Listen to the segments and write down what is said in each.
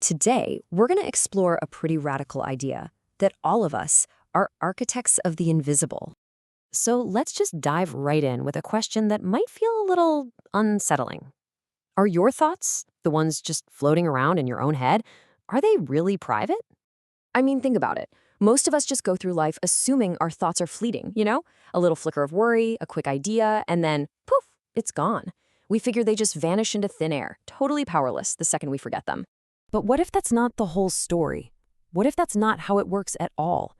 Today, we're going to explore a pretty radical idea that all of us are architects of the invisible. So let's just dive right in with a question that might feel a little unsettling. Are your thoughts, the ones just floating around in your own head, are they really private? I mean, think about it. Most of us just go through life assuming our thoughts are fleeting, you know? A little flicker of worry, a quick idea, and then poof, it's gone. We figure they just vanish into thin air, totally powerless the second we forget them. But what if that's not the whole story? What if that's not how it works at all?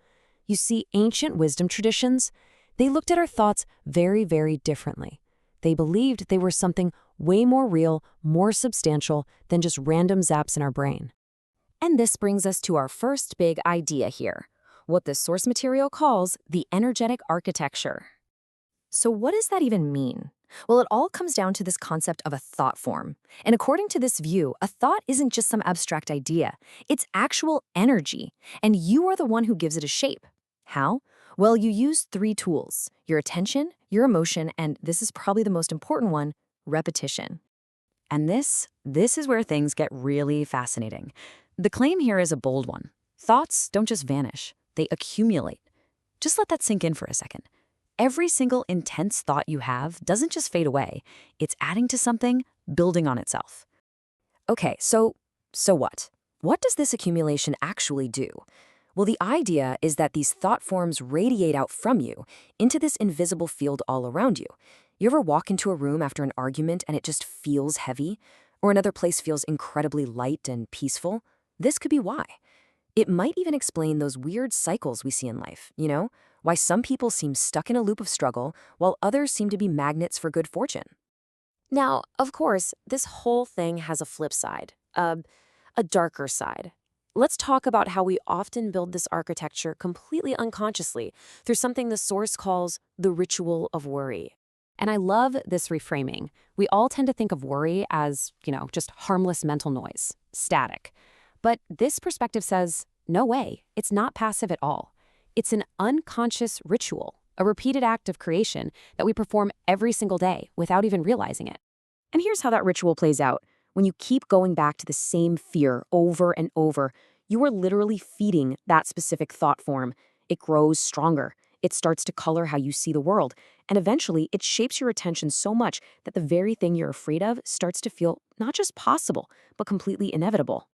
You see, ancient wisdom traditions, they looked at our thoughts very, very differently. They believed they were something way more real, more substantial than just random zaps in our brain. And this brings us to our first big idea here, what the source material calls the energetic architecture. So what does that even mean? Well, it all comes down to this concept of a thought form. And according to this view, a thought isn't just some abstract idea. It's actual energy, and you are the one who gives it a shape. How? Well, you use three tools: your attention, your emotion, and this is probably the most important one, repetition. And this is where things get really fascinating. The claim here is a bold one. Thoughts don't just vanish, they accumulate. Just let that sink in for a second. Every single intense thought you have doesn't just fade away. It's adding to something, building on itself. Okay, so what? What does this accumulation actually do? Well, the idea is that these thought forms radiate out from you into this invisible field all around you. You ever walk into a room after an argument and it just feels heavy? Or another place feels incredibly light and peaceful? This could be why. It might even explain those weird cycles we see in life, you know? Why some people seem stuck in a loop of struggle, while others seem to be magnets for good fortune. Now, of course, this whole thing has a flip side, a darker side. Let's talk about how we often build this architecture completely unconsciously through something the source calls the ritual of worry. And I love this reframing. We all tend to think of worry as, just harmless mental noise, static. But this perspective says, no way, it's not passive at all. It's an unconscious ritual, a repeated act of creation that we perform every single day without even realizing it. And here's how that ritual plays out. When you keep going back to the same fear over and over, you are literally feeding that specific thought form. It grows stronger. It starts to color how you see the world. And eventually, it shapes your attention so much that the very thing you're afraid of starts to feel not just possible, but completely inevitable.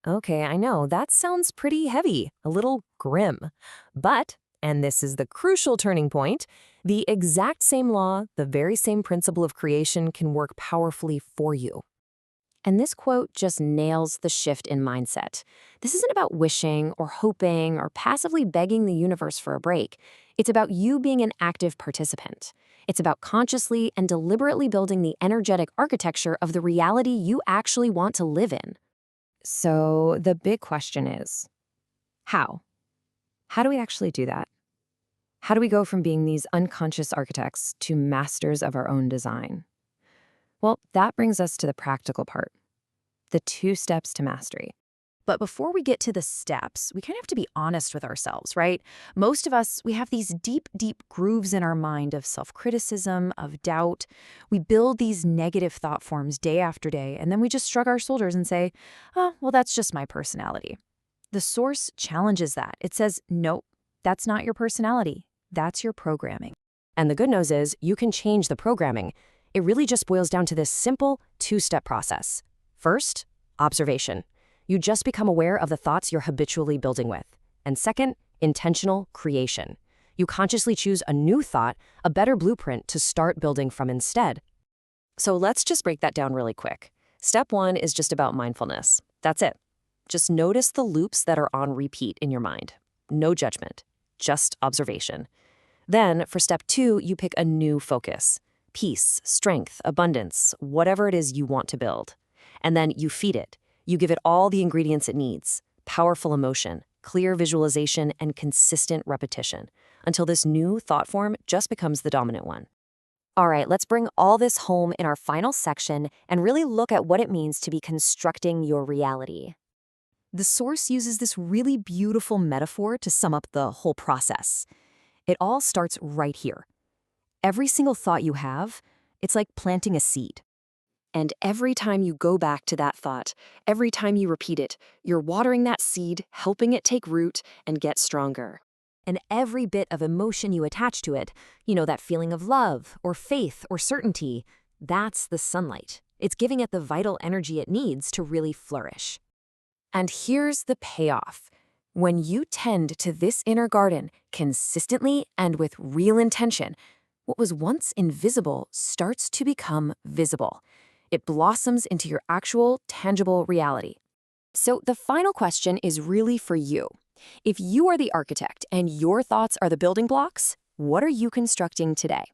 Okay, I know, that sounds pretty heavy, a little grim. But, and this is the crucial turning point, the exact same law, the very same principle of creation can work powerfully for you. And this quote just nails the shift in mindset. This isn't about wishing or hoping or passively begging the universe for a break. It's about you being an active participant. It's about consciously and deliberately building the energetic architecture of the reality you actually want to live in. So the big question is, how? How do we actually do that? How do we go from being these unconscious architects to masters of our own design? Well, that brings us to the practical part, the 2 steps to mastery. But before we get to the steps, we kind of have to be honest with ourselves, right? Most of us, we have these deep, deep grooves in our mind of self-criticism, of doubt. We build these negative thought forms day after day, and then we just shrug our shoulders and say, oh, well, that's just my personality. The source challenges that. It says, nope, that's not your personality. That's your programming. And the good news is you can change the programming. It really just boils down to this simple 2-step process. First, observation. You just become aware of the thoughts you're habitually building with. And second, intentional creation. You consciously choose a new thought, a better blueprint to start building from instead. So let's just break that down really quick. Step 1 is just about mindfulness. That's it. Just notice the loops that are on repeat in your mind. No judgment, just observation. Then, for step 2, you pick a new focus. Peace, strength, abundance, whatever it is you want to build. And then you feed it. You give it all the ingredients it needs: powerful emotion, clear visualization, and consistent repetition, until this new thought form just becomes the dominant one. All right, let's bring all this home in our final section and really look at what it means to be constructing your reality. The source uses this really beautiful metaphor to sum up the whole process. It all starts right here. Every single thought you have, it's like planting a seed. And every time you go back to that thought, every time you repeat it, you're watering that seed, helping it take root and get stronger. And every bit of emotion you attach to it, that feeling of love or faith or certainty, that's the sunlight. It's giving it the vital energy it needs to really flourish. And here's the payoff. When you tend to this inner garden consistently and with real intention, what was once invisible starts to become visible. It blossoms into your actual, tangible reality. So the final question is really for you. If you are the architect and your thoughts are the building blocks, what are you constructing today?